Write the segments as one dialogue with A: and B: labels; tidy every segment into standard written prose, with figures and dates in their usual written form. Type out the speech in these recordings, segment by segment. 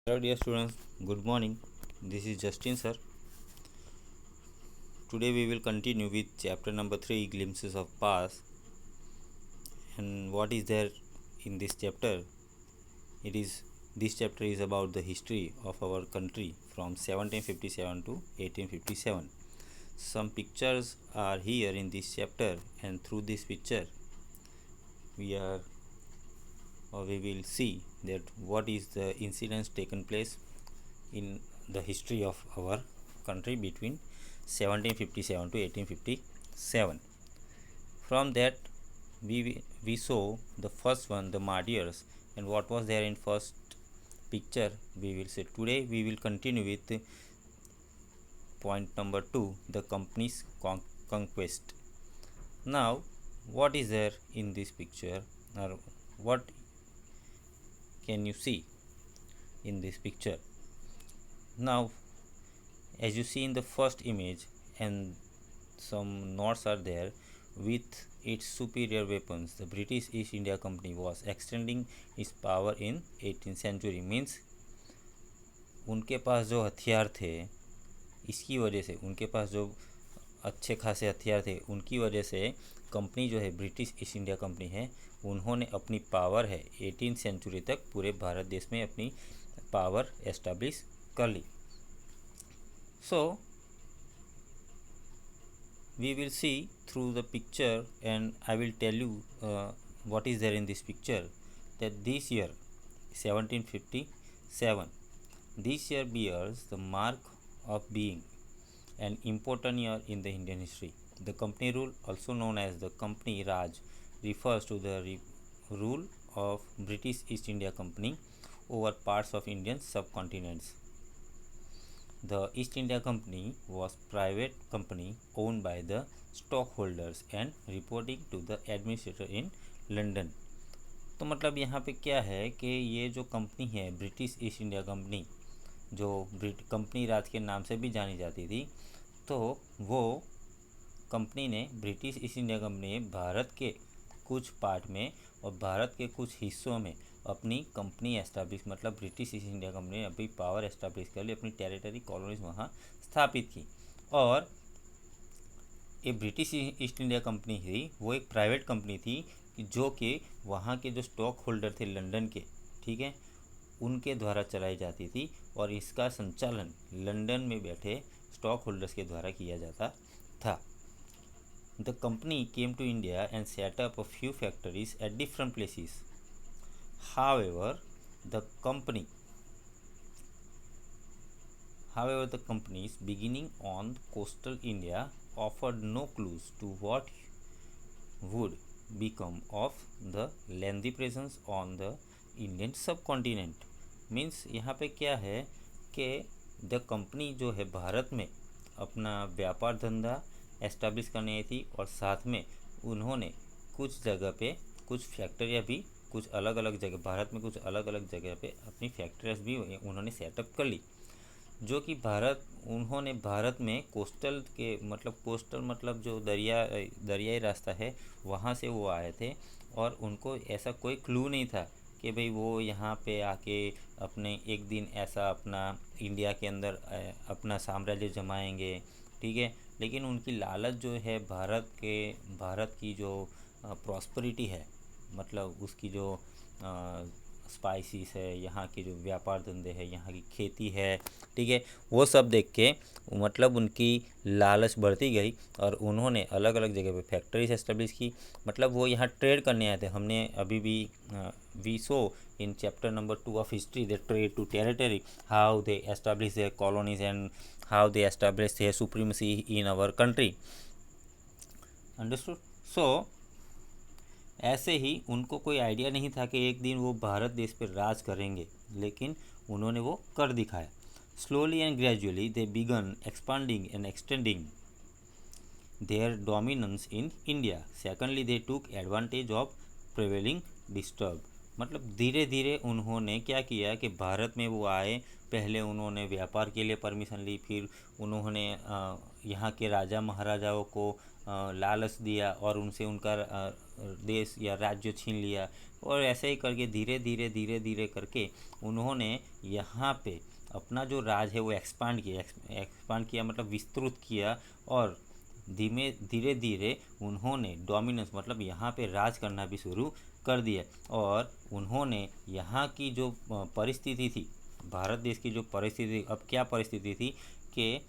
A: Hello dear students, good morning. This is Justin sir. Today we will continue with chapter number 3, Glimpses of Past. And what is there in this chapter? This chapter is about the history of our country from 1757 to 1857. Some pictures are here in this chapter, and through this picture we will see that what is the incidents taken place in the history of our country between 1757 to 1857. From that, we saw the first one, the martyrs, and what was there in first picture we will see. Today we will continue with point number 2, the company's conquest. Now, what is there in this picture, or what can you see in this picture? Now, as you see in the first image, and some notes are there, with its superior weapons, the British East India Company was extending its power in 18th century. Means उनके पास जो हथियार थे, इसकी वजह से उनके पास जो अच्छे खासे हथियार थे, उनकी वजह से कंपनी जो है, ब्रिटिश ईस्ट इंडिया कंपनी है, उन्होंने अपनी पावर है 18th सेंचुरी तक पूरे भारत देश में अपनी पावर एस्टैब्लिश कर ली. So we will see through the picture, and I will tell you what is there in this picture. That this year 1757, this year bears the mark of being an important year in the Indian history. The company rule, also known as the Company Raj, refers to the rule of British East India Company over parts of Indian subcontinents. The East India Company was private company owned by the stockholders and reporting to the administrator in London. तो मतलब यहाँ पे क्या है कि ये जो company है, ब्रिटिश ईस्ट इंडिया कंपनी, जो कंपनी राज के नाम से भी जानी जाती थी, तो वो कंपनी ने, ब्रिटिश ईस्ट इंडिया कंपनी ने भारत के कुछ पार्ट में और भारत के कुछ हिस्सों में अपनी कंपनी एस्टैब्लिश, मतलब ब्रिटिश ईस्ट इंडिया कंपनी ने अपनी पावर एस्टैब्लिश कर ली, अपनी टेरिटरी कॉलोनीज वहाँ स्थापित की. और ये ब्रिटिश ईस्ट इंडिया कंपनी थी, वो एक प्राइवेट कंपनी थी जो कि वहाँ के जो स्टॉक होल्डर थे लंदन के, ठीक है, उनके द्वारा चलाई जाती थी, और इसका संचालन लंदन में बैठे स्टॉक होल्डर्स के द्वारा किया जाता था. The company came to India and set up a few factories at different places. However, the companies beginning on coastal India offered no clues to what would become of the lengthy presence on the Indian subcontinent. Means यहाँ पे क्या है कि the company जो है भारत में अपना व्यापार धंधा एस्टैब्लिश करने आई थी, और साथ में उन्होंने कुछ जगह पे कुछ फैक्ट्रियाँ भी, कुछ अलग अलग जगह भारत में, कुछ अलग अलग जगह पे अपनी फैक्ट्रीज भी उन्होंने सेटअप कर ली, जो कि उन्होंने भारत में कोस्टल मतलब जो दरियाई रास्ता है, वहाँ से वो आए थे, और उनको ऐसा कोई क्लू नहीं था कि भाई वो यहाँ पे आके अपने एक दिन ऐसा अपना इंडिया के अंदर अपना साम्राज्य जमाएंगे, ठीक है. लेकिन उनकी लालच जो है भारत की जो प्रॉस्पेरिटी है, मतलब उसकी जो स्पाइसिस है, यहाँ के जो व्यापार धंधे है, यहाँ की खेती है, ठीक है, वो सब देख के मतलब उनकी लालच बढ़ती गई, और उन्होंने अलग अलग जगह पे फैक्ट्रीज एस्टेब्लिश की. मतलब वो यहाँ ट्रेड करने आए थे. हमने अभी भी we saw in chapter number 2 of history, the trade to territory, how they establish their colonies and how they establish their supremacy in our country. Understood. So ऐसे ही उनको कोई आइडिया नहीं था कि एक दिन वो भारत देश पर राज करेंगे, लेकिन उन्होंने वो कर दिखाया. Slowly and gradually they began expanding and extending their dominance in India. Secondly they took advantage of prevailing disturb. मतलब धीरे धीरे उन्होंने क्या किया कि भारत में वो आए, पहले उन्होंने व्यापार के लिए परमिशन ली, फिर उन्होंने यहाँ के राजा महाराजाओं को लालच दिया और उनसे उनका देश या राज्य छीन लिया। और ऐसे ही करके धीरे धीरे धीरे धीरे करके उन्होंने यहाँ पे अपना जो राज है वो एक्सपांड किया मतलब विस्तृत किया। और धीरे धीरे उन्होंने डोमिनेंस मतलब यहाँ पे राज करना भी शुरू कर दिया। और उन्होंने यहाँ की जो परिस्थिति थी, भारत देश की जो परिस्थिति, अब क्या परिस्थिति थी कि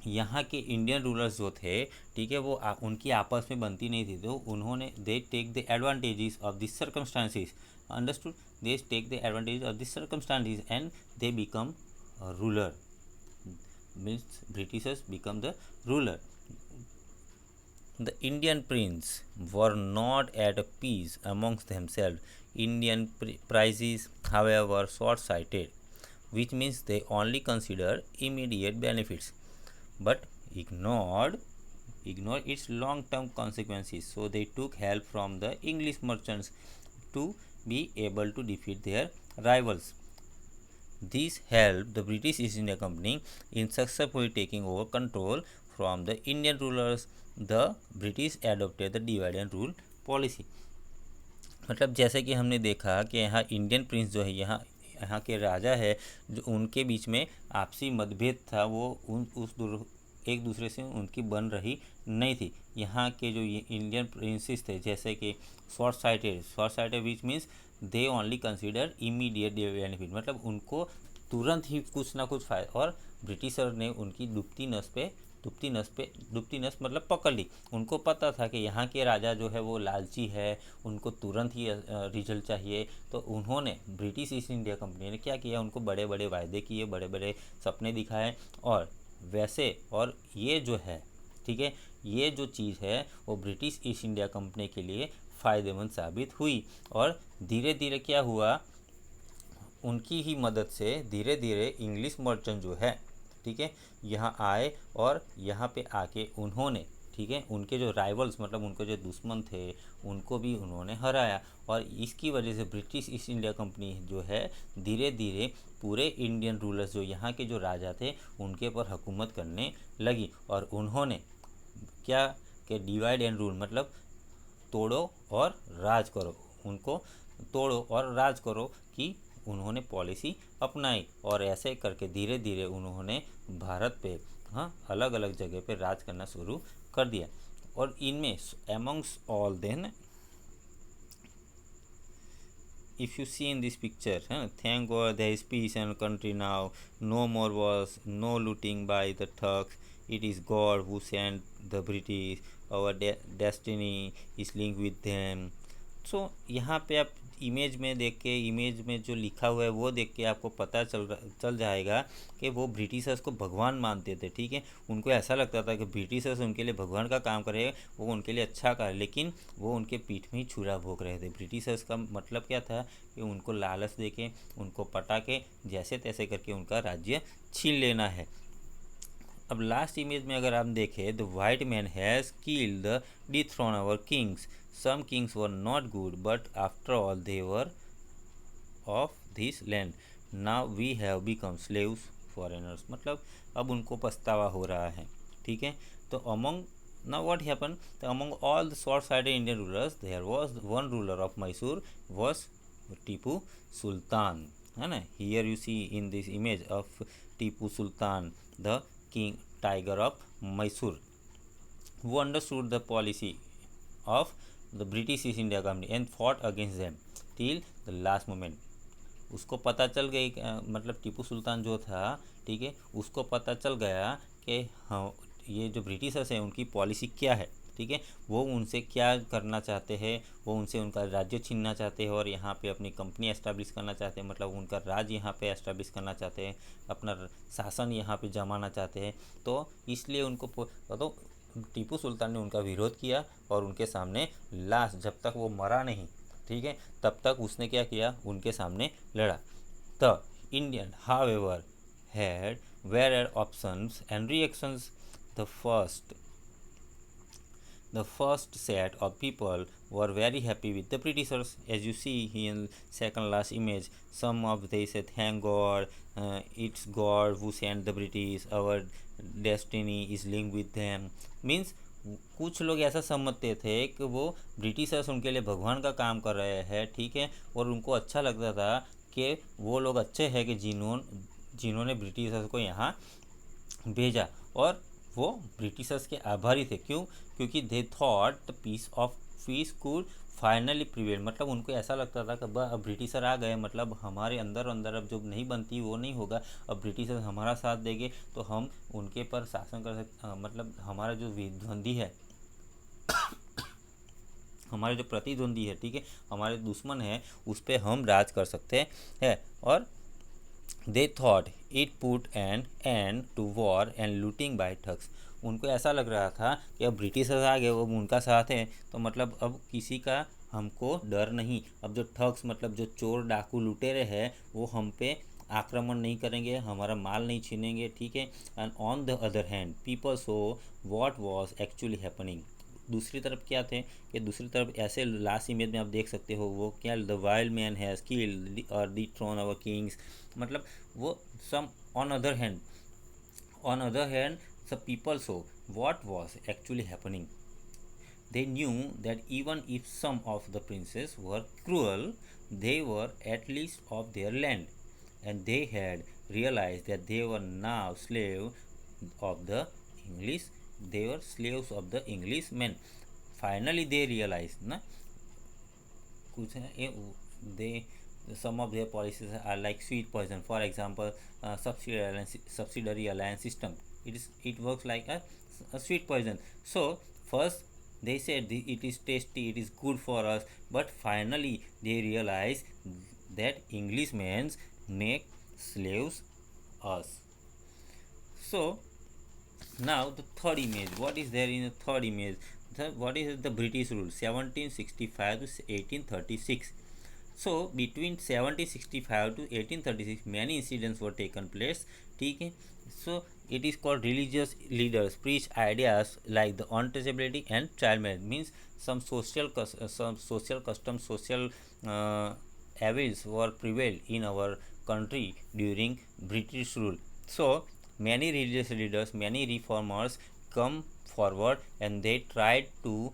A: यहाँ के इंडियन रूलर्स जो थे, ठीक है, वो उनकी आपस में बनती नहीं थी। तो उन्होंने they take the advantages of this circumstances, understood, they take the advantage of this circumstances and they become ruler, means Britishers become the ruler. The Indian princes were not at peace amongst themselves. Indian princes, however, were short-sighted, which means they only considered immediate benefits, but ignored its long-term consequences. So they took help from the English merchants to be able to defeat their rivals. This helped the British East India Company in successfully taking over control from the Indian rulers. The British adopted the divide and rule policy. मतलब जैसे कि हमने देखा कि यहाँ Indian Prince जो है, यहाँ के राजा है, जो उनके बीच में आपसी मतभेद था, वो एक दूसरे से उनकी बन रही नहीं थी। यहाँ के जो इंडियन प्रिंसेस थे, जैसे कि short sighted which means they only consider immediate benefit, मतलब उनको तुरंत ही कुछ ना कुछ फायदा। और ब्रिटिशर ने उनकी डूबती नस मतलब पकड़ ली। उनको पता था कि यहाँ के राजा जो है वो लालची है, उनको तुरंत ही रिजल्ट चाहिए। तो उन्होंने, ब्रिटिश ईस्ट इंडिया कंपनी ने क्या किया, उनको बड़े बड़े वायदे किए, बड़े बड़े सपने दिखाए। और ये जो है, ठीक है, ये जो चीज़ है वो ब्रिटिश ईस्ट इंडिया कंपनी के लिए फ़ायदेमंद साबित हुई। और धीरे धीरे क्या हुआ, उनकी ही मदद से धीरे धीरे इंग्लिश मर्चेंट जो है, ठीक है, यहाँ आए और यहाँ पे आके उन्होंने, ठीक है, उनके जो राइवल्स मतलब उनके जो दुश्मन थे उनको भी उन्होंने हराया। और इसकी वजह से ब्रिटिश ईस्ट इंडिया कंपनी जो है धीरे धीरे पूरे इंडियन रूलर्स जो यहाँ के जो राजा थे उनके पर हुकूमत करने लगी। और उन्होंने क्या कि डिवाइड एंड रूल मतलब तोड़ो और राज करो, उनको तोड़ो और राज करो की उन्होंने पॉलिसी अपनाई। और ऐसे करके धीरे धीरे उन्होंने भारत पे अलग अलग जगह पे राज करना शुरू कर दिया। और इनमें amongst all then, if you see in this picture, thank God there is peace in our country now, no more wars, no looting by the thugs, it is God who sent the British, our destiny is linked with them. So यहाँ पे आप image में देख के, image में जो लिखा हुआ है वो देख के आपको पता चल जाएगा कि वो ब्रिटिशर्स को भगवान मानते थे, ठीक है। उनको ऐसा लगता था कि ब्रिटिशर्स उनके लिए भगवान का काम करे, वो उनके लिए अच्छा करे, लेकिन वो उनके पीठ में ही छुरा भोग रहे थे। ब्रिटिशर्स का मतलब क्या था कि उनको लालच दे के, उनको पटा के, जैसे तैसे करके उनका राज्य छीन लेना है। अब लास्ट इमेज में अगर आप देखें, the white man has killed the dethrone our kings, some kings were not good but after all they were of this land, now we have become slaves foreigners, मतलब अब उनको पछतावा हो रहा है, ठीक है। तो among now what happened, among all the short-sighted Indian rulers there was one ruler of Mysore was Tipu Sultan, है ना। here you see in this image of Tipu Sultan, the king tiger of Mysore, who understood the policy of the British East India Company and fought against them till the last moment. उसको पता चल गई, मतलब टीपू सुल्तान जो था, ठीक है, उसको पता चल गया कि हाँ ये जो ब्रिटिशर्स हैं उनकी पॉलिसी क्या है, ठीक है, वो उनसे क्या करना चाहते हैं, वो उनसे उनका राज्य छीनना चाहते हैं और यहाँ पे अपनी कंपनी एस्टैब्लिश करना चाहते हैं, मतलब उनका राज यहाँ पे एस्टैब्लिश करना चाहते हैं, अपना शासन यहाँ पे जमाना चाहते हैं। तो इसलिए उनको तो टीपू सुल्तान ने उनका विरोध किया और उनके सामने लास्ट, जब तक वो मरा नहीं, ठीक है, तब तक उसने क्या किया, उनके सामने लड़ा। The Indian however had varied options and reactions. The first set of people were very happy with the Britishers, as you see here in second last image. Some of they said, "Thank God, it's God who sent the British. Our destiny is linked with them." Means कुछ लोग ऐसा समझते थे कि वो Britishers उनके लिए भगवान का काम कर रहे हैं, ठीक है, और उनको अच्छा लगता था कि वो लोग अच्छे हैं कि जिन्होंने ब्रिटिशर्स को यहाँ भेजा, और वो ब्रिटिशर्स के आभारी थे। क्यों? क्योंकि they thought the peace could finally prevail. मतलब उनको ऐसा लगता था कि अब ब्रिटिशर आ गए, मतलब हमारे अंदर अंदर अब जो नहीं बनती वो नहीं होगा, अब ब्रिटिशर हमारा साथ देंगे तो हम उनके पर शासन कर सकते, मतलब हमारा जो विद्वंदी है, हमारे जो प्रतिद्वंदी है, ठीक है, हमारे दुश्मन है, उस पर हम राज कर सकते हैं। और they thought it put an end to war and looting by thugs. उनको ऐसा लग रहा था कि अब ब्रिटिशर्स आ गए, वो उनका साथ है, तो मतलब अब किसी का हमको डर नहीं। अब जो ठग्स मतलब जो चोर डाकू लुटेरे हैं वो हम पे आक्रमण नहीं करेंगे, हमारा माल नहीं छीनेंगे, ठीक है। And on the other hand people so what was actually happening. दूसरी तरफ क्या थे कि दूसरी तरफ ऐसे लास्ट इमेज में आप देख सकते हो वो क्या, the wild man has killed और दी थ्रोन आवर किंग्स। मतलब वो some on other hand the people so what was actually happening. They knew that even if some of the princes were cruel, they were at least of their land, and they had realized that they were now of the English. They were slaves of the Englishmen. Finally, they realized, na, कुछ है they some of their policies are like sweet poison. For example, subsidiary alliance system. It works like a sweet poison. So first they said it is tasty, it is good for us, but finally they realize that Englishmen make slaves us. So now the third image. What is there in the third image? What is the British rule? 1765 to 1836. So between 1765 to 1836 many incidents were taken place. ठीक है, so it is called religious leaders preach ideas like the untouchability and child marriage. Means some social customs, social evils were prevailed in our country during British rule. So many religious leaders, many reformers come forward, and they tried to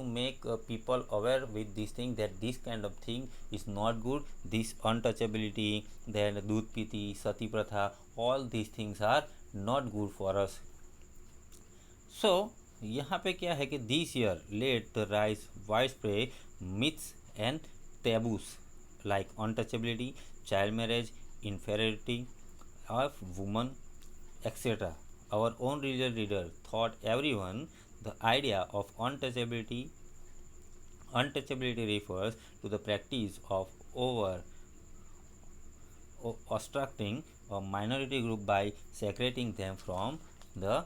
A: make people aware with this thing, that this kind of thing is not good. This untouchability, then दूध पीती, सती प्रथा, all these things are not good for us. So यहाँ पे क्या है कि this year let the rise widespread myths and taboos like untouchability, child marriage, inferiority of women, etc. Our own religious leader thought everyone the idea of untouchability refers to the practice of obstructing a minority group by segregating them from the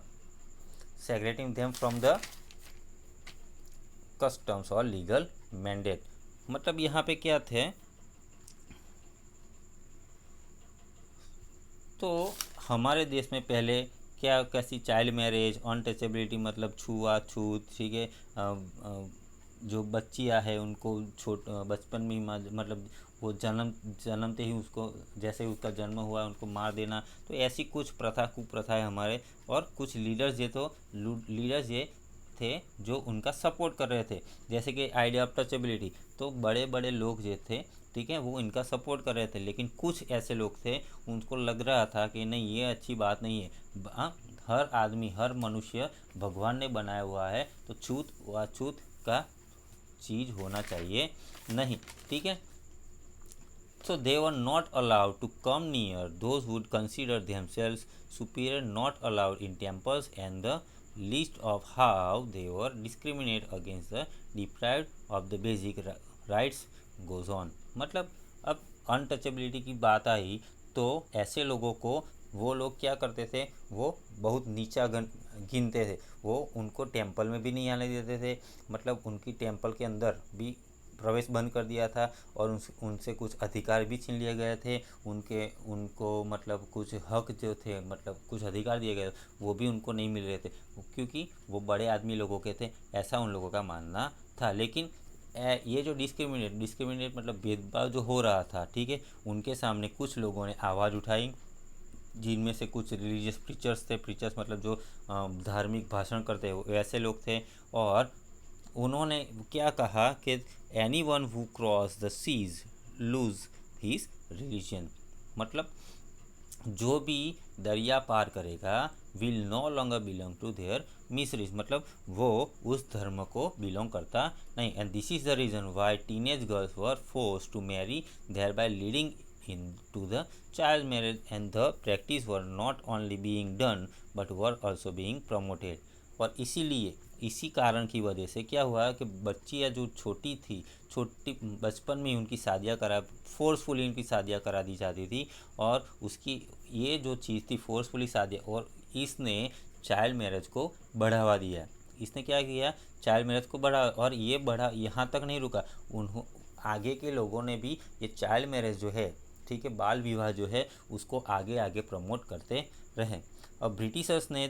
A: customs or legal mandate. मतलब यहाँ पे क्या थे, तो हमारे देश में पहले क्या कैसी चाइल्ड मैरिज, अनटचेबिलिटी मतलब छुआछूत, ठीक है, जो बच्चियाँ है उनको बचपन में मतलब वो जन्मते ही उसको, जैसे ही उसका जन्म हुआ उनको मार देना, तो ऐसी कुछ कुप्रथा है हमारे। और कुछ लीडर्स ये थे जो उनका सपोर्ट कर रहे थे, जैसे कि आइडिया ऑफ टचेबिलिटी, तो बड़े बड़े लोग जो थे, ठीक है, वो इनका सपोर्ट कर रहे थे। लेकिन कुछ ऐसे लोग थे उनको लग रहा था कि नहीं, ये अच्छी बात नहीं है, हर आदमी, हर मनुष्य भगवान ने बनाया हुआ है, तो छूत व अछूत का चीज़ होना चाहिए नहीं, ठीक है। So they were not allowed to come near those who would consider themselves superior, not allowed in temples, and the list of how they were discriminated against the deprived of the basic rights goes on. मतलब अब untouchability की बात आई तो ऐसे लोगों को वो लोग क्या करते थे, वो बहुत नीचा गिनते थे, वो उनको टेंपल में भी नहीं आने देते थे, मतलब उनकी टेंपल के अंदर भी प्रवेश बंद कर दिया था, और उनसे कुछ अधिकार भी छीन लिए गए थे, उनको मतलब कुछ हक जो थे, मतलब कुछ अधिकार दिए गए वो भी उनको नहीं मिल रहे थे, क्योंकि वो बड़े आदमी लोगों के थे, ऐसा उन लोगों का मानना था। लेकिन ये जो डिस्क्रिमिनेट मतलब भेदभाव जो हो रहा था, ठीक है, उनके सामने कुछ लोगों ने आवाज़ उठाई, जिनमें से कुछ रिलीजियस प्रीचर्स थे, प्रीचर्स मतलब जो धार्मिक भाषण करते हैं वैसे लोग थे। और उन्होंने क्या कहा कि anyone who cross the seas lose his religion, मतलब जो भी दरिया पार करेगा will no longer belong to their miseries, मतलब वो उस धर्म को बिलोंग करता नहीं। And this is the reason why teenage girls were force to marry their by leading into the child marriage and the practice were not only being done but were also being promoted. और इसीलिए इसी कारण की वजह से क्या हुआ कि बच्चियाँ जो छोटी थी, छोटी बचपन में उनकी शादियाँ करा, फोर्सफुली उनकी शादियाँ करा दी जाती थी। और उसकी ये जो चीज़ थी फोर्सफुली शादी, और इसने चाइल्ड मैरिज को बढ़ावा दिया। इसने क्या किया, चाइल्ड मैरिज को बढ़ा, और ये बढ़ा यहाँ तक नहीं रुका, उन्हों आगे के लोगों ने भी ये चाइल्ड मैरिज जो है, ठीक है, बाल विवाह जो है उसको आगे आगे प्रमोट करते रहे। अब ब्रिटिशर्स ने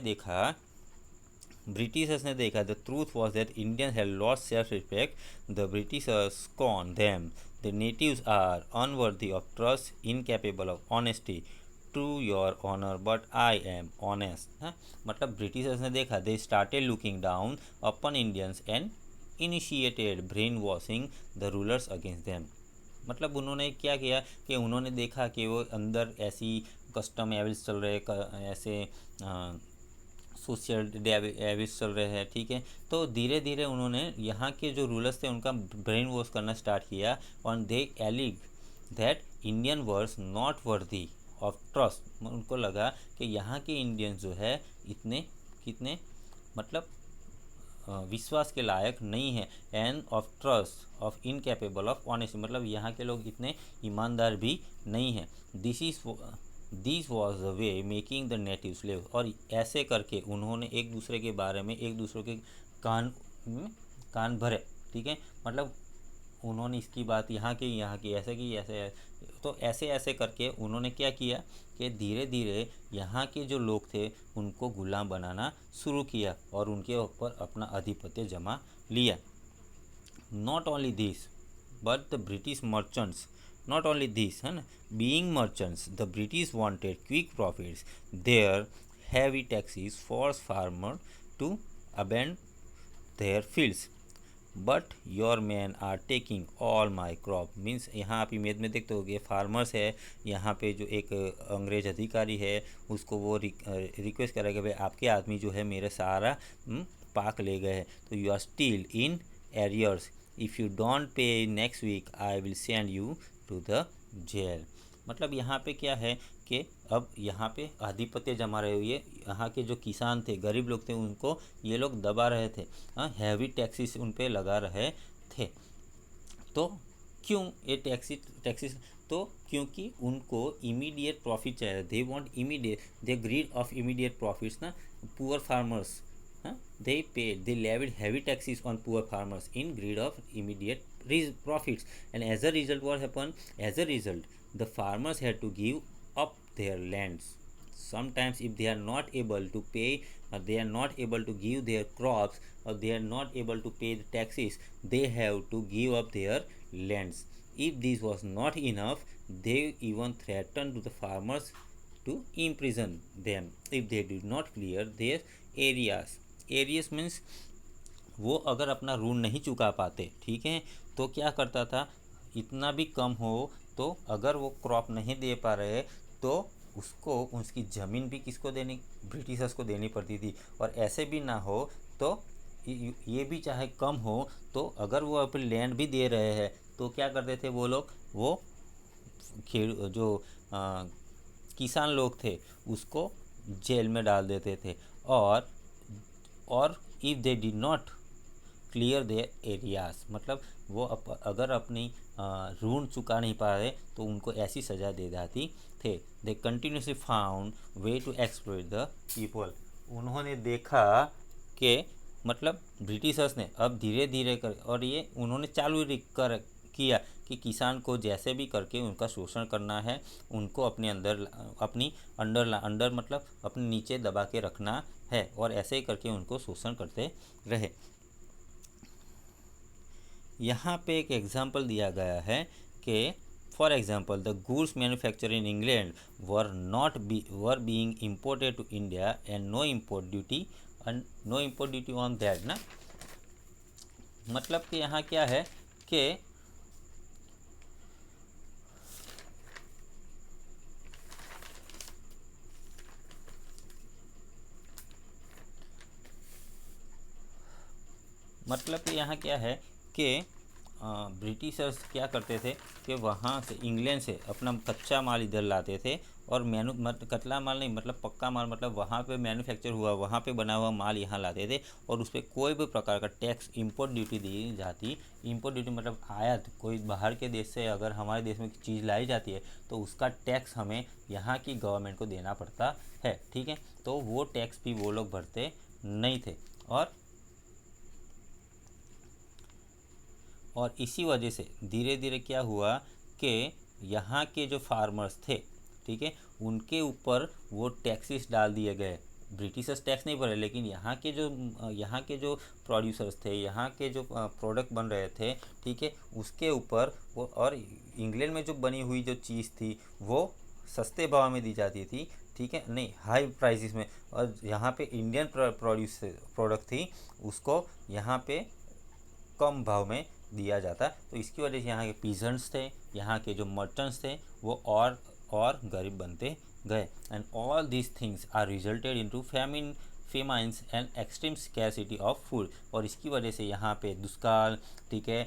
A: देखा the truth was that Indians had lost self respect, the Britishers scorn them, the natives are unworthy of trust, incapable of honesty, to your honour but I am honest. मतलब Britishers ने देखा, they started looking down upon Indians and initiated brainwashing the rulers against them. मतलब उन्होंने क्या किया कि उन्होंने देखा कि वो अंदर ऐसी कस्टम एविल्स चल रहे, ऐसे सोशल एविल्स चल रहे हैं, ठीक है। तो धीरे धीरे उन्होंने यहाँ के जो रूलर्स थे उनका ब्रेन वॉश करना स्टार्ट किया, और they allege that Indian were not worthy of trust. उनको लगा कि यहाँ के इंडियंस जो है इतने कितने मतलब विश्वास के लायक नहीं है, end of trust of incapable of honesty, मतलब यहाँ के लोग इतने ईमानदार भी नहीं हैं। This was the way making the native slave. और ऐसे करके उन्होंने एक दूसरे के बारे में एक दूसरे के कान भरे, ठीक है। मतलब उन्होंने इसकी बात यहाँ की ऐसे की ऐसे, तो ऐसे करके उन्होंने क्या किया कि धीरे धीरे यहाँ के जो लोग थे उनको गुलाम बनाना शुरू किया और उनके ऊपर अपना आधिपत्य जमा लिया। Not only this but the British merchants, not only this है ना, being merchants the British wanted quick profits, their heavy taxes force farmer to abandon their fields, but your man are taking all my crop. Means यहाँ आप image में देखते हो कि farmers है, यहाँ पे जो एक अंग्रेज अधिकारी है उसको वो रिक्वेस्ट करा कि भाई आपके आदमी जो है मेरे सारा पाक ले गए हैं, तो you are still in arrears, if you don't pay next week I will send you to the jail. मतलब यहाँ पे क्या है कि अब यहाँ पे आधिपत्य जमा रहे हुए यहाँ के जो किसान थे, गरीब लोग थे, उनको ये लोग दबा रहे थे, हैवी टैक्सेस उन पे लगा रहे थे। तो क्यों ये टैक्सेस, तो क्योंकि उनको इमीडिएट प्रॉफिट चाहिए, they want immediate, they greed of immediate profits ना। Poor farmers they levied heavy taxes on poor farmers in greed of immediate profits, and as a result what happened, as a result the farmers had to give up their lands. Sometimes if they are not able to pay, or they are not able to give their crops, or they are not able to pay the taxes, they have to give up their lands. If this was not enough, they even threatened to the farmers to imprison them if they did not clear their areas. Arrears means वो अगर अपना ऋण नहीं चुका पाते, ठीक है, तो क्या करता था, इतना भी कम हो तो अगर वो क्रॉप नहीं दे पा रहे तो उसको उसकी ज़मीन भी किसको देनी, ब्रिटिशर्स को देनी पड़ती थी। और ऐसे भी ना हो तो ये भी चाहे कम हो तो अगर वो अपनी लैंड भी दे रहे हैं तो क्या करते थे वो लोग, वो जो किसान लोग थे उसको जेल में डाल देते थे। और if they did not clear there areas, मतलब वो अगर अपनी ऋण चुका नहीं पा रहे तो उनको ऐसी सज़ा दे जाती थे। They continuously found way to exploit the people. उन्होंने देखा कि मतलब ब्रिटिशर्स ने अब धीरे धीरे कर, और ये उन्होंने चालू कर किया कि किसान को जैसे भी करके उनका शोषण करना है, उनको अपने अंदर अपनी अंडर मतलब अपने नीचे दबा के रखना है, और ऐसे ही करके उनको शोषण करते रहे। यहाँ पे एक एग्जाम्पल दिया गया है कि For example, the goods manufactured in England were being imported to India and no import duty on that ना। मतलब कि यहाँ क्या है कि मतलब कि यहाँ क्या है कि ब्रिटिशर्स क्या करते थे कि वहाँ से इंग्लैंड से अपना कच्चा माल इधर लाते थे और कच्चा माल नहीं मतलब पक्का माल, मतलब वहाँ पे मैन्युफैक्चर हुआ वहाँ पे बना हुआ माल यहाँ लाते थे और उस पर कोई भी प्रकार का टैक्स इंपोर्ट ड्यूटी दी जाती। इंपोर्ट ड्यूटी मतलब आयात, कोई बाहर के देश से अगर हमारे देश में चीज़ लाई जाती है तो उसका टैक्स हमें यहाँ की गवर्नमेंट को देना पड़ता है, ठीक है। तो वो टैक्स भी वो लोग भरते नहीं थे और इसी वजह से धीरे धीरे क्या हुआ कि यहाँ के जो फार्मर्स थे, ठीक है, उनके ऊपर वो टैक्सेस डाल दिए गए। ब्रिटिशर्स टैक्स नहीं भरे, लेकिन यहाँ के जो प्रोड्यूसर्स थे, यहाँ के जो प्रोडक्ट बन रहे थे, ठीक है, उसके ऊपर वो, और इंग्लैंड में जो बनी हुई जो चीज़ थी वो सस्ते भाव में दी जाती थी, ठीक है, नहीं हाई प्राइसेस में, और यहाँ पे इंडियन प्रोडक्ट थी उसको यहाँ पे कम भाव में दिया जाता। तो इसकी वजह से यहाँ के पीजेंट्स थे, यहाँ के जो मर्चेंट्स थे वो और गरीब बनते गए। And all these things are resulted into famines and extreme scarcity of food. और इसकी वजह से यहाँ पे दुष्काल, ठीक है,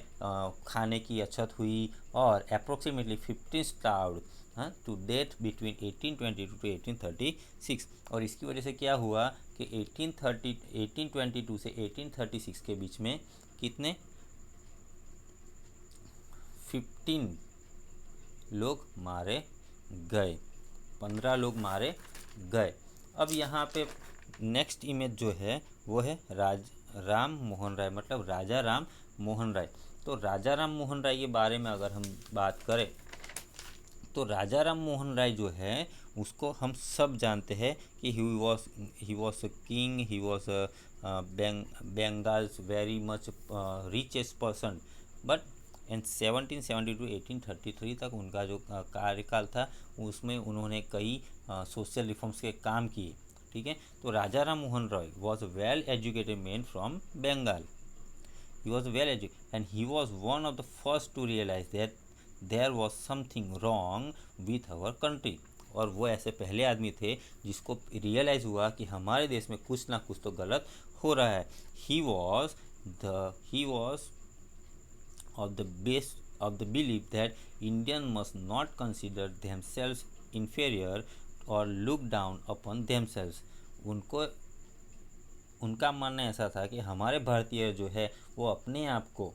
A: खाने की अछत हुई और approximately 15 starved to death between 1822 to 1836। और इसकी वजह से क्या हुआ कि 1822 से 1836 के बीच में कितने 15 लोग मारे गए, 15 लोग मारे गए। अब यहाँ पे नेक्स्ट इमेज जो है वो है राम मोहन राय, मतलब राजा राम मोहन राय। तो राजा राम मोहन राय के बारे में अगर हम बात करें तो राजा राम मोहन राय जो है उसको हम सब जानते हैं कि he was king, he was Bengal's very much richest person. But in 1770 to 1833 तक उनका जो कार्यकाल था उसमें उन्होंने कई सोशल रिफॉर्म्स के काम किए, ठीक है। तो Raja Ram Mohan Roy was well educated man from Bengal. He was well educated and he was one of the first to realize that there was something wrong with our country। और वो ऐसे पहले आदमी थे जिसको रियलाइज़ हुआ कि हमारे देश में कुछ ना कुछ तो गलत हो रहा है। He was of the belief that Indians must not consider themselves inferior or look down upon themselves। उनका मानना ऐसा था कि हमारे भारतीय जो है वो अपने आप को,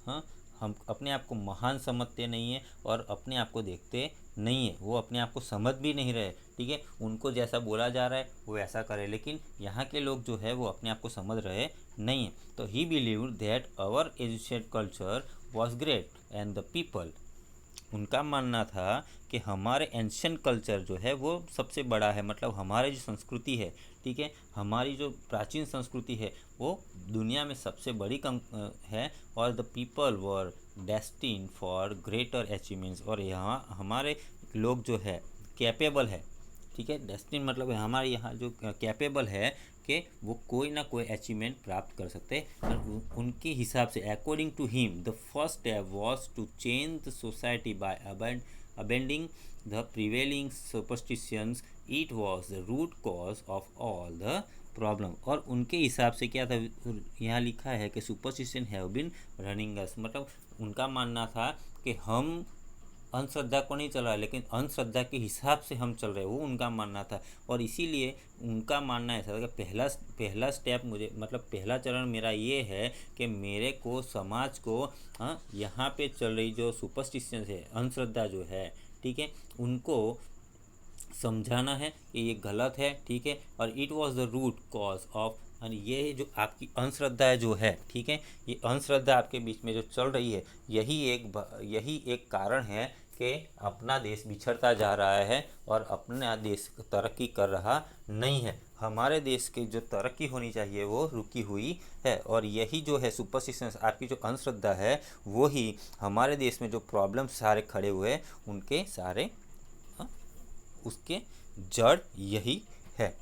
A: हाँ, हम अपने आप को महान समझते नहीं हैं और अपने आप को देखते नहीं है, वो अपने आप को समझ भी नहीं रहे, ठीक है। उनको जैसा बोला जा रहा है वो ऐसा करे, लेकिन यहाँ के लोग जो है वो अपने आप को समझ रहे नहीं हैं। तो he believe that our educated culture was great and the people, उनका मानना था कि हमारे एंशियंट कल्चर जो है वो सबसे बड़ा है, मतलब हमारी जो संस्कृति है, ठीक है, हमारी जो प्राचीन संस्कृति है वो दुनिया में सबसे बड़ी है। और the people were destined for greater achievements, और यहाँ हमारे लोग जो है कैपेबल है, ठीक है, डेस्टिन मतलब हमारे यहाँ जो कैपेबल है कि वो कोई ना कोई अचीवमेंट प्राप्त कर सकते हैं। उनके हिसाब से according to him the first step was to change the society by abandoning the prevailing superstitions, it was the root cause of all the problem. और उनके हिसाब से क्या था, यहाँ लिखा है कि सुपरस्टिशन हैव बीन रनिंग अस, मतलब उनका मानना था कि हम अंधश्रद्धा को नहीं चल रहा है लेकिन अंधश्रद्धा के हिसाब से हम चल रहे हैं, वो उनका मानना था। और इसीलिए उनका मानना ऐसा था कि पहला स्टेप मुझे, मतलब पहला चरण मेरा ये है कि मेरे को समाज को यहाँ पे चल रही जो सुपरस्टिशन है, अंधश्रद्धा जो है, ठीक है, उनको समझाना है कि ये गलत है, ठीक है। और it was the root cause of, और ये जो आपकी अंधश्रद्धा जो है, ठीक है, ये अंधश्रद्धा आपके बीच में जो चल रही है यही एक कारण है कि अपना देश बिछड़ता जा रहा है और अपना देश तरक्की कर रहा नहीं है। हमारे देश की जो तरक्की होनी चाहिए वो रुकी हुई है, और यही जो है सुपरस्टिशंस, आपकी जो अंधश्रद्धा है, वो ही हमारे देश में जो प्रॉब्लम्स सारे खड़े हुए उनके सारे उसके जड़ यही है।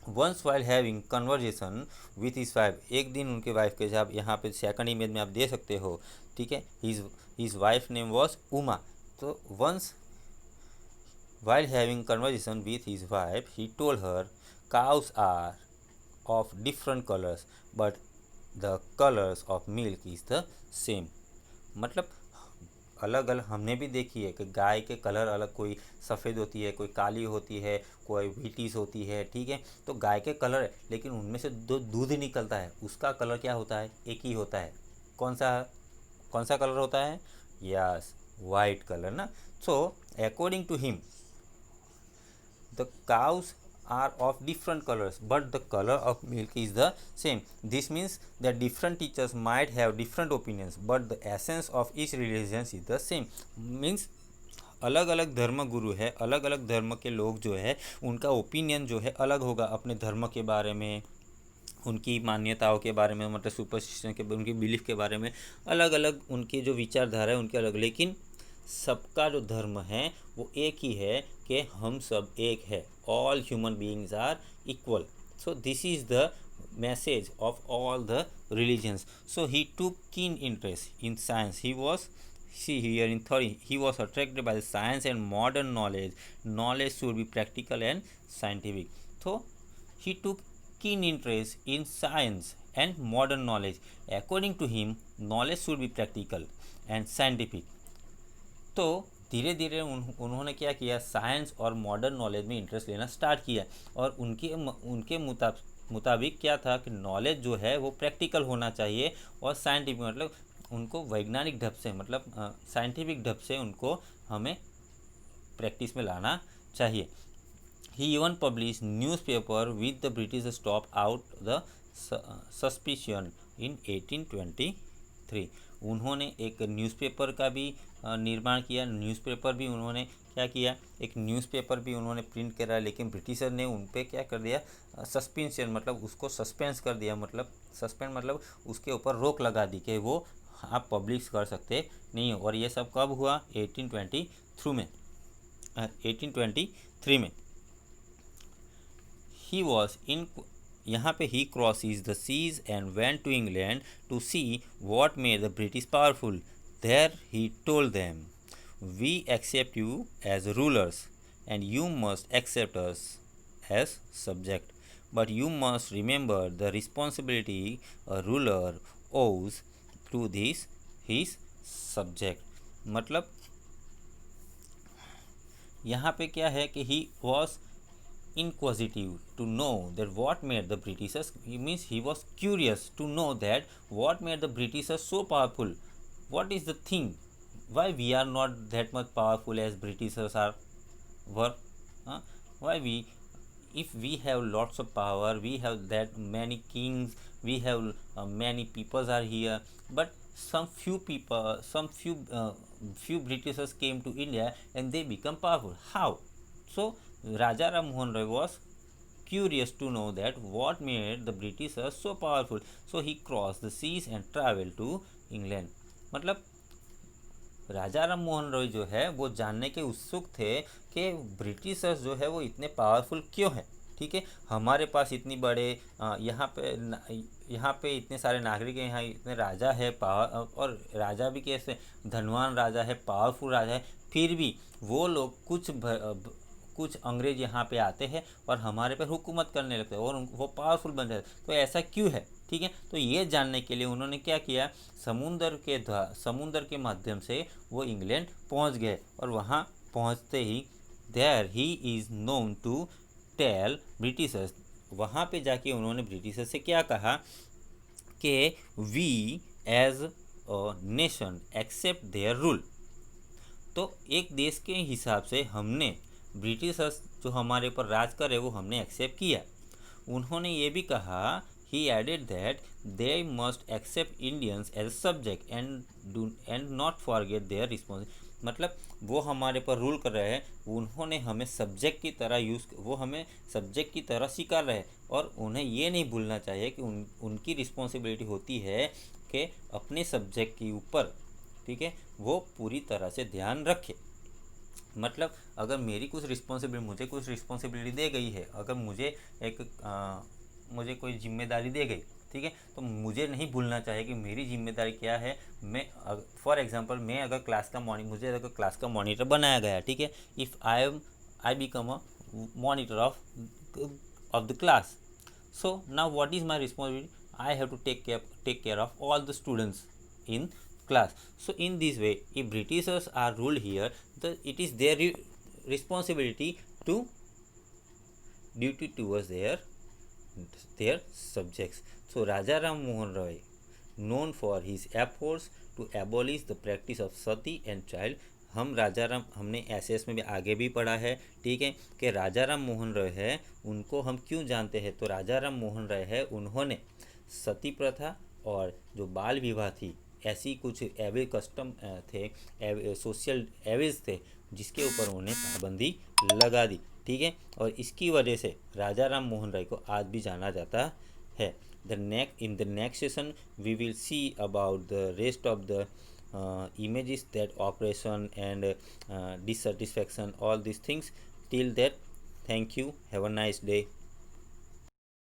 A: Once while having conversation with his wife, एक दिन उनके वाइफ के साथ, यहाँ पे सेकंड इमेज में आप दे सकते हो, ठीक है, his wife name was Uma. तो once while having conversation with his wife he told her cows are of different colors but the colors of milk is the same। मतलब अलग अलग हमने भी देखी है कि गाय के कलर अलग, कोई सफ़ेद होती है, कोई काली होती है, कोई व्हीटिस होती है, ठीक है। तो गाय के कलर है, लेकिन उनमें से जो दूध निकलता है उसका कलर क्या होता है, एक ही होता है। कौन सा कलर होता है? यस, वाइट कलर ना। So according to him the cows are of different colors but the color of milk is the same। This means that different teachers might have different opinions but the essence of each religion is the same। means अलग अलग धर्म गुरु है, अलग अलग धर्म के लोग जो है उनका ओपिनियन जो है अलग होगा अपने धर्म के बारे में, उनकी मान्यताओं के बारे में, मतलब सुपरस्टिशन के, उनकी बिलीफ के बारे में अलग अलग उनकी जो विचारधारा है उनके अलग, लेकिन सबका जो धर्म है वो एक ही है कि हम सब एक है। All human beings are equal. So this is the message of all the religions। So he took keen interest in science। He was, see here in theory, he was attracted by the science and modern knowledge। Knowledge should be practical and scientific। So he took keen interest in science and modern knowledge। According to him knowledge should be practical and scientific। तो धीरे धीरे उन्होंने क्या किया, science और modern knowledge में interest लेना start किया, और उनके मुताबिक क्या था कि नॉलेज जो है वो प्रैक्टिकल होना चाहिए और साइंटिफिक, मतलब उनको वैज्ञानिक ढंग से, मतलब साइंटिफिक ढंग से उनको हमें प्रैक्टिस में लाना चाहिए। He even publish newspaper with the British stop out the suspicion in 1823। उन्होंने एक न्यूज़पेपर का भी निर्माण किया। न्यूज़पेपर भी उन्होंने क्या किया, एक न्यूज़पेपर भी उन्होंने प्रिंट करा, लेकिन ब्रिटिशर ने उन पर क्या कर दिया, सस्पेंशन, मतलब उसको सस्पेंस कर दिया, मतलब सस्पेंड मतलब उसके ऊपर रोक लगा दी कि वो आप पब्लिश कर सकते नहीं हो। और ये सब कब हुआ, 1823 में। ही वॉज इन, यहाँ पे he crosses the seas and went to England to see what made the British powerful. There he told them, we accept you as rulers and you must accept us as subject, but you must remember the responsibility a ruler owes to this his subject. मतलब यहाँ पे क्या है कि he was inquisitive to know that what made the Britishers, he means he was curious to know that what made the Britishers so powerful, what is the thing, why we are not that much powerful as Britishers were, why we, if we have lots of power, we have that many kings, we have many peoples are here, but some few Britishers came to India and they become powerful, how? So Raja Ram Mohan Roy was curious to know that what made the Britishers so powerful, so he crossed the seas and traveled to England। मतलब राजा राम मोहन रॉय जो है वो जानने के उत्सुक थे कि Britishers जो है वो इतने पावरफुल क्यों हैं, ठीक है। हमारे पास इतनी बड़े यहाँ पे इतने सारे नागरिक हैं, यहाँ इतने राजा है, पावर, और राजा भी कैसे धनवान राजा है, पावरफुल राजा है, फिर भी वो लोग कुछ अंग्रेज यहाँ पे आते हैं और हमारे पर हुकूमत करने लगते हैं और वो पावरफुल बन जाते हैं, तो ऐसा क्यों है, ठीक है। तो ये जानने के लिए उन्होंने क्या किया, समुंदर के माध्यम से वो इंग्लैंड पहुँच गए, और वहाँ पहुँचते ही there he is known to tell Britishers, वहाँ पे जाके उन्होंने ब्रिटिशर्स से क्या कहा कि we as a nation accept their rule. तो एक देश के हिसाब से हमने ब्रिटिशर्स जो हमारे ऊपर राज कर रहे वो हमने एक्सेप्ट किया। उन्होंने ये भी कहा, he added that they must accept Indians as subject and not forget their responsibility. मतलब वो हमारे पर रूल कर रहे हैं, उन्होंने हमें सब्जेक्ट की तरह वो हमें सब्जेक्ट की तरह स्वीकार रहे हैं। और उन्हें ये नहीं भूलना चाहिए कि उनकी रिस्पॉन्सिबिलिटी होती है कि अपने सब्जेक्ट के ऊपर, ठीक है, वो पूरी तरह से ध्यान रखे। मतलब अगर मुझे कुछ रिस्पॉन्सिबिलिटी दे गई है, अगर मुझे कोई जिम्मेदारी दे गई, ठीक है, तो मुझे नहीं भूलना चाहिए कि मेरी जिम्मेदारी क्या है। फॉर एग्जांपल मुझे अगर क्लास का मॉनिटर बनाया गया, ठीक है, if I become a monitor of the class, so now what is my responsibility? I have to take care of all the students in class. So in this way, if Britishers are ruled here, it is their responsibility to duty towards their subjects. So Raja Ram Mohan Roy, known for his efforts to abolish the practice of sati and child, हमने S में भी आगे भी पढ़ा है, ठीक है, कि राजा राम मोहन रॉय है, उनको हम क्यों जानते हैं, तो राजा राम मोहन रॉय है, उन्होंने सती प्रथा और जो बाल विवाह थी, ऐसी कुछ एवज कस्टम थे, सोशल एवज थे, जिसके ऊपर उन्होंने पाबंदी लगा दी, ठीक है। और इसकी वजह से राजा राम मोहन राय को आज भी जाना जाता है। In the next session we will see about the rest of the images, that operation and dissatisfaction, all these things. Till that, thank you, have a nice day.